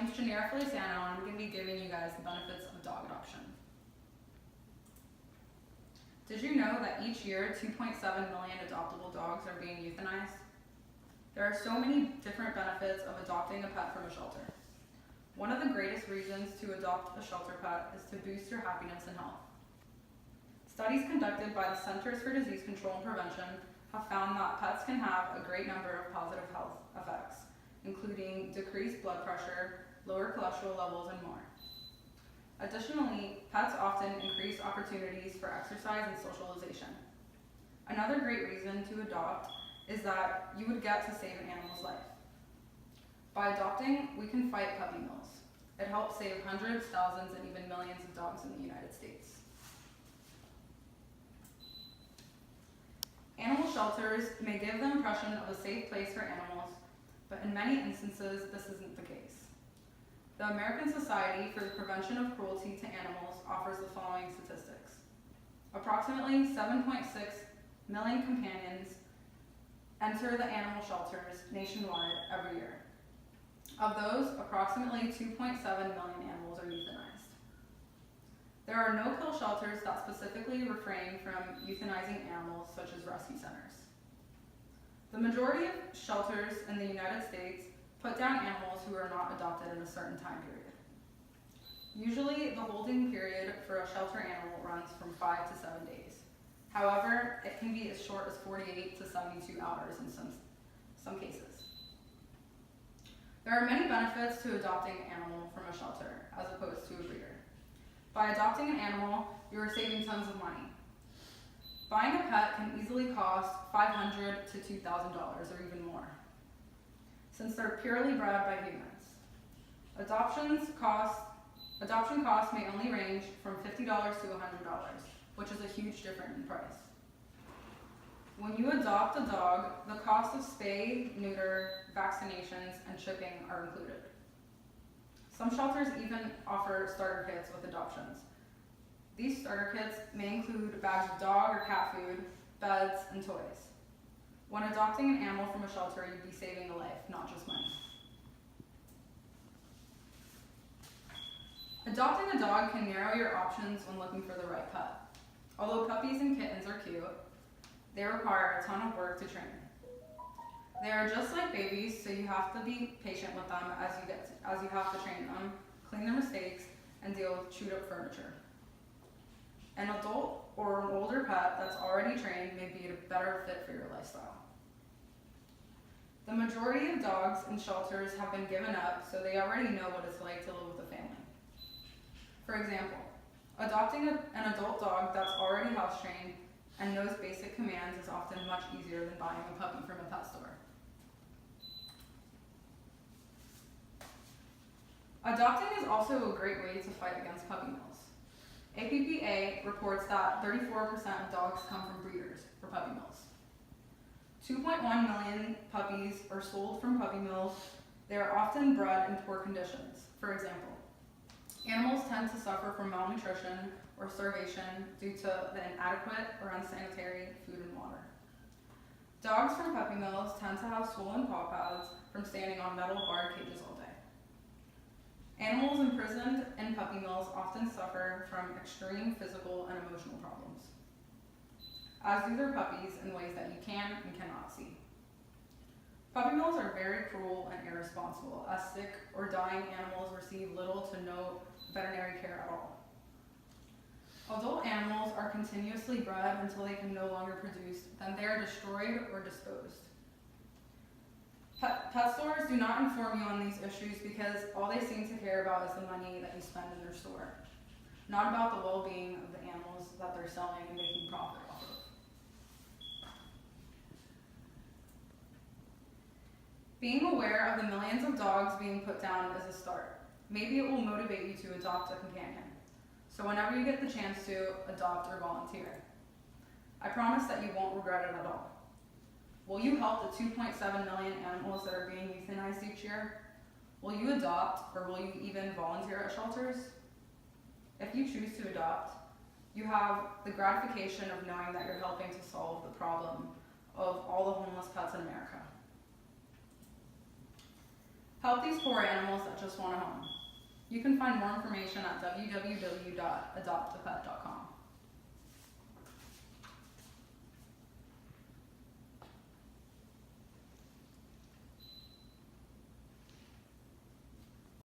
name's Janira Feliciano, and I'm going to be giving you guys the benefits of dog adoption. Did you know that each year 2.7 million adoptable dogs are being euthanized? There are so many different benefits of adopting a pet from a shelter. One of the greatest reasons to adopt a shelter pet is to boost your happiness and health. Studies conducted by the Centers for Disease Control and Prevention have found that pets can have a great number of positive health effects, including decreased blood pressure, lower cholesterol levels, and more. Additionally, pets often increase opportunities for exercise and socialization. Another great reason to adopt is that you would get to save an animal's life. By adopting, we can fight puppy mills. It helps save hundreds, thousands, and even millions of dogs in the United States. Animal shelters may give the impression of a safe place for animals, but in many instances, this isn't the case. The American Society for the Prevention of Cruelty to Animals offers the following statistics. Approximately 7.6 million companions enter the animal shelters nationwide every year. Of those, approximately 2.7 million animals are euthanized. There are no-kill shelters that specifically refrain from euthanizing animals, such as rescue centers. The majority of shelters in the United States put down animals who are not adopted in a certain time period. Usually, the holding period for a shelter animal runs from 5 to 7 days. However, it can be as short as 48 to 72 hours in some cases. There are many benefits to adopting an animal from a shelter as opposed to a breeder. By adopting an animal, you are saving tons of money. Buying a pet can easily cost $500 to $2,000 or even more, since they're purely bred by humans. Adoption costs may only range from $50 to $100, which is a huge difference in price. When you adopt a dog, the cost of spay, neuter, vaccinations, and shipping are included. Some shelters even offer starter kits with adoptions. These starter kits may include bags of dog or cat food, beds, and toys. When adopting an animal from a shelter, you'd be saving a life, not just money. Adopting a dog can narrow your options when looking for the right pet. Although puppies and kittens are cute, they require a ton of work to train. They are just like babies, so you have to be patient with them as you have to train them, clean their mistakes, and deal with chewed up furniture. An adult or an older pet that's already trained may be a better fit for your lifestyle. The majority of dogs in shelters have been given up, so they already know what it's like to live with a family. For example, adopting an adult dog that's already house trained and knows basic commands is often much easier than buying a puppy from a pet store. Adopting is also a great way to fight against puppy mills. APPA reports that 34% of dogs come from breeders for puppy mills. 2.1 million puppies are sold from puppy mills. They are often bred in poor conditions. For example, animals tend to suffer from malnutrition or starvation due to the inadequate or unsanitary food and water. Dogs from puppy mills tend to have swollen paw pads from standing on metal barred cages all day. Animals imprisoned in puppy mills often suffer from extreme physical and emotional problems, as do their puppies in ways that you can and cannot see. Puppy mills are very cruel and irresponsible, as sick or dying animals receive little to no veterinary care at all. Adult animals are continuously bred until they can no longer produce, then they are destroyed or disposed. Pet stores do not inform you on these issues because all they seem to care about is the money that you spend in their store, not about the well-being of the animals that they're selling and making profit off of. Being aware of the millions of dogs being put down is a start. Maybe it will motivate you to adopt a companion. So whenever you get the chance to, adopt or volunteer. I promise that you won't regret it at all. Will you help the 2.7 million animals that are being euthanized each year? Will you adopt, or will you even volunteer at shelters? If you choose to adopt, you have the gratification of knowing that you're helping to solve the problem of all the homeless pets in America. Help these poor animals that just want a home. You can find more information at www.adoptapet.com.